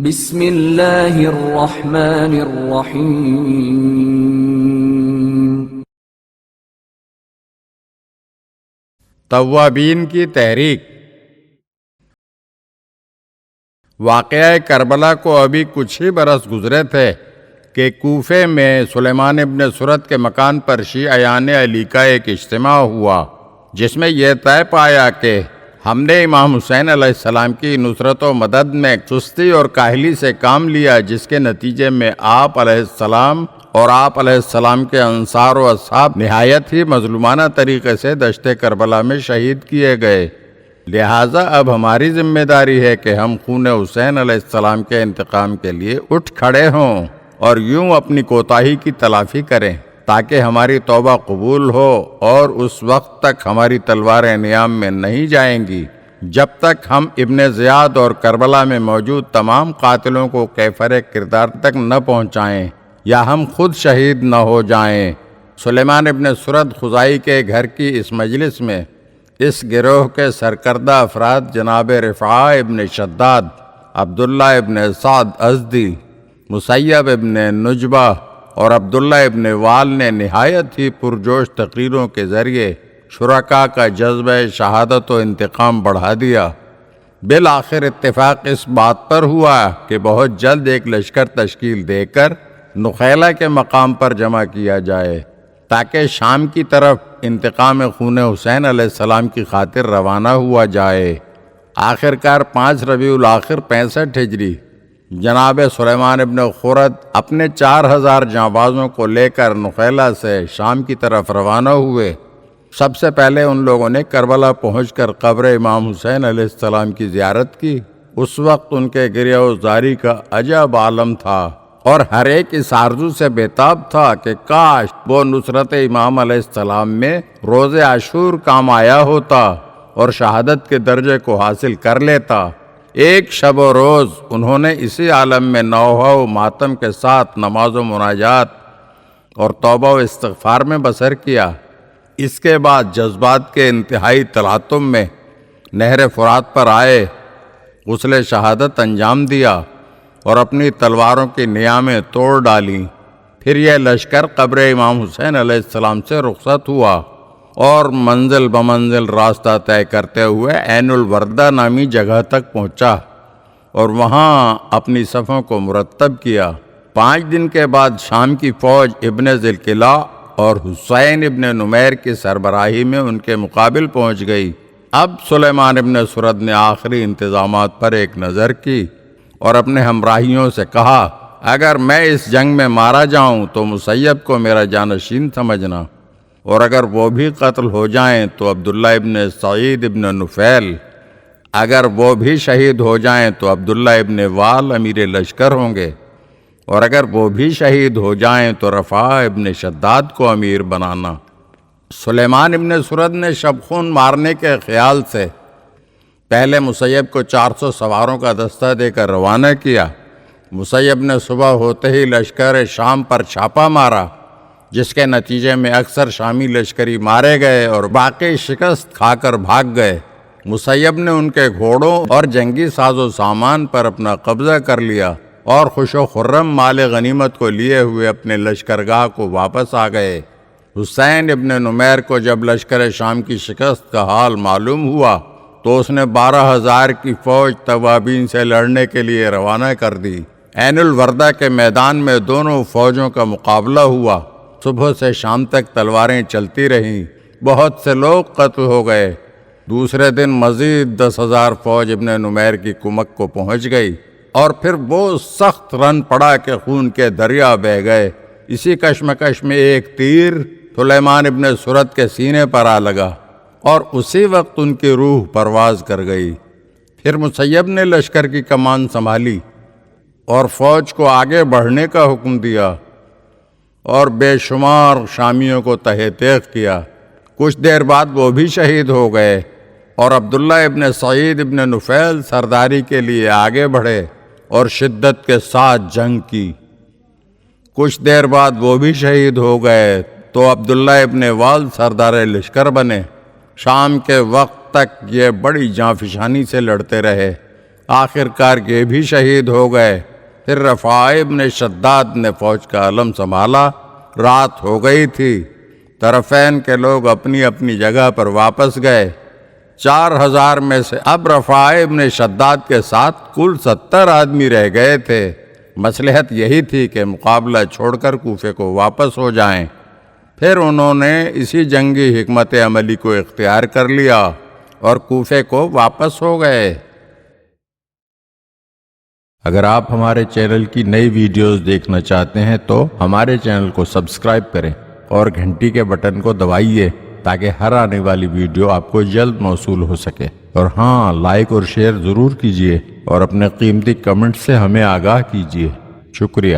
بسم اللہ الرحمن الرحیم۔ توابین کی تحریک۔ واقعہ کربلا کو ابھی کچھ ہی برس گزرے تھے کہ کوفے میں سلیمان ابن سرد کے مکان پر شیعیان علی کا ایک اجتماع ہوا، جس میں یہ طے پایا کہ ہم نے امام حسین علیہ السلام کی نصرت و مدد میں سستی اور کاہلی سے کام لیا، جس کے نتیجے میں آپ علیہ السلام اور آپ علیہ السلام کے انصار و اصحاب نہایت ہی مظلومانہ طریقے سے دشت کربلا میں شہید کیے گئے۔ لہٰذا اب ہماری ذمہ داری ہے کہ ہم خون حسین علیہ السلام کے انتقام کے لیے اٹھ کھڑے ہوں اور یوں اپنی کوتاہی کی تلافی کریں تاکہ ہماری توبہ قبول ہو، اور اس وقت تک ہماری تلواریں نیام میں نہیں جائیں گی جب تک ہم ابن زیاد اور کربلا میں موجود تمام قاتلوں کو کیفر کردار تک نہ پہنچائیں یا ہم خود شہید نہ ہو جائیں۔ سلیمان ابن سرد خزائی کے گھر کی اس مجلس میں اس گروہ کے سرکردہ افراد جناب رفاعہ ابن شداد، عبداللہ ابن سعد ازدی، مسیب ابن نجبہ اور عبداللہ ابن وال نے نہایت ہی پرجوش تقریروں کے ذریعے شرکاء کا جذبہ شہادت و انتقام بڑھا دیا۔ بالآخر اتفاق اس بات پر ہوا کہ بہت جلد ایک لشکر تشکیل دے کر نخیلہ کے مقام پر جمع کیا جائے تاکہ شام کی طرف انتقام خون حسین علیہ السلام کی خاطر روانہ ہوا جائے۔ آخرکار 5 ربیع الاخر 65 ہجری جناب سلیمان ابن خرد اپنے 4000 جانبازوں کو لے کر نخیلہ سے شام کی طرف روانہ ہوئے۔ سب سے پہلے ان لوگوں نے کربلا پہنچ کر قبر امام حسین علیہ السلام کی زیارت کی۔ اس وقت ان کے گریہ و زاری کا عجب عالم تھا اور ہر ایک اس آرزو سے بےتاب تھا کہ کاش وہ نصرت امام علیہ السلام میں روز عاشور کام آیا ہوتا اور شہادت کے درجے کو حاصل کر لیتا۔ ایک شب و روز انہوں نے اسی عالم میں نوحہ و ماتم کے ساتھ نماز و مناجات اور توبہ و استغفار میں بسر کیا۔ اس کے بعد جذبات کے انتہائی تلاطم میں نہر فرات پر آئے، غسل شہادت انجام دیا اور اپنی تلواروں کی نیامیں توڑ ڈالیں۔ پھر یہ لشکر قبر امام حسین علیہ السلام سے رخصت ہوا اور منزل بمنزل راستہ طے کرتے ہوئے عین الوردہ نامی جگہ تک پہنچا اور وہاں اپنی صفوں کو مرتب کیا۔ 5 دن کے بعد شام کی فوج ابن ذیالقلع اور حسین ابن نمیر کی سربراہی میں ان کے مقابل پہنچ گئی۔ اب سلیمان ابن سرد نے آخری انتظامات پر ایک نظر کی اور اپنے ہمراہیوں سے کہا، اگر میں اس جنگ میں مارا جاؤں تو مسیب کو میرا جانشین سمجھنا، اور اگر وہ بھی قتل ہو جائیں تو عبداللہ ابن سعید ابن نفیل، اگر وہ بھی شہید ہو جائیں تو عبداللہ ابن وال امیر لشکر ہوں گے، اور اگر وہ بھی شہید ہو جائیں تو رفاعہ ابن شداد کو امیر بنانا۔ سلیمان ابن سرد نے شبخون مارنے کے خیال سے پہلے مسیب کو 400 سواروں کا دستہ دے کر روانہ کیا۔ مسیب نے صبح ہوتے ہی لشکر شام پر چھاپا مارا، جس کے نتیجے میں اکثر شامی لشکری مارے گئے اور باقی شکست کھا کر بھاگ گئے۔ مسیب نے ان کے گھوڑوں اور جنگی ساز و سامان پر اپنا قبضہ کر لیا اور خوش و خرم مال غنیمت کو لیے ہوئے اپنے لشکرگاہ کو واپس آ گئے۔ حسین ابن نمیر کو جب لشکر شام کی شکست کا حال معلوم ہوا تو اس نے 12,000 کی فوج توابین سے لڑنے کے لیے روانہ کر دی۔ عین الوردہ کے میدان میں دونوں فوجوں کا مقابلہ ہوا۔ صبح سے شام تک تلواریں چلتی رہیں، بہت سے لوگ قتل ہو گئے۔ دوسرے دن مزید 10,000 فوج ابن نمیر کی کمک کو پہنچ گئی اور پھر وہ سخت رن پڑا کہ خون کے دریا بہہ گئے۔ اسی کشمکش میں ایک تیر سلیمان ابن سرد کے سینے پر آ لگا اور اسی وقت ان کی روح پرواز کر گئی۔ پھر مسیب نے لشکر کی کمان سنبھالی اور فوج کو آگے بڑھنے کا حکم دیا اور بے شمار شامیوں کو تہہ تیغ کیا۔ کچھ دیر بعد وہ بھی شہید ہو گئے اور عبداللہ ابن سعید ابن نفیل سرداری کے لیے آگے بڑھے اور شدت کے ساتھ جنگ کی۔ کچھ دیر بعد وہ بھی شہید ہو گئے تو عبداللہ ابن وال سردار لشکر بنے۔ شام کے وقت تک یہ بڑی جانفشانی سے لڑتے رہے آخر کار یہ بھی شہید ہو گئے۔ پھر رفاع ابن شداد نے فوج کا علم سنبھالا۔ رات ہو گئی تھی، طرفین کے لوگ اپنی اپنی جگہ پر واپس گئے۔ 4000 میں سے اب رفاع ابن شداد کے ساتھ کل 70 آدمی رہ گئے تھے۔ مصلحت یہی تھی کہ مقابلہ چھوڑ کر کوفے کو واپس ہو جائیں۔ پھر انہوں نے اسی جنگی حکمت عملی کو اختیار کر لیا اور کوفے کو واپس ہو گئے۔ اگر آپ ہمارے چینل کی نئی ویڈیوز دیکھنا چاہتے ہیں تو ہمارے چینل کو سبسکرائب کریں اور گھنٹی کے بٹن کو دبائیے تاکہ ہر آنے والی ویڈیو آپ کو جلد موصول ہو سکے۔ اور ہاں، لائک اور شیئر ضرور کیجیے اور اپنے قیمتی کمنٹ سے ہمیں آگاہ کیجیے۔ شکریہ۔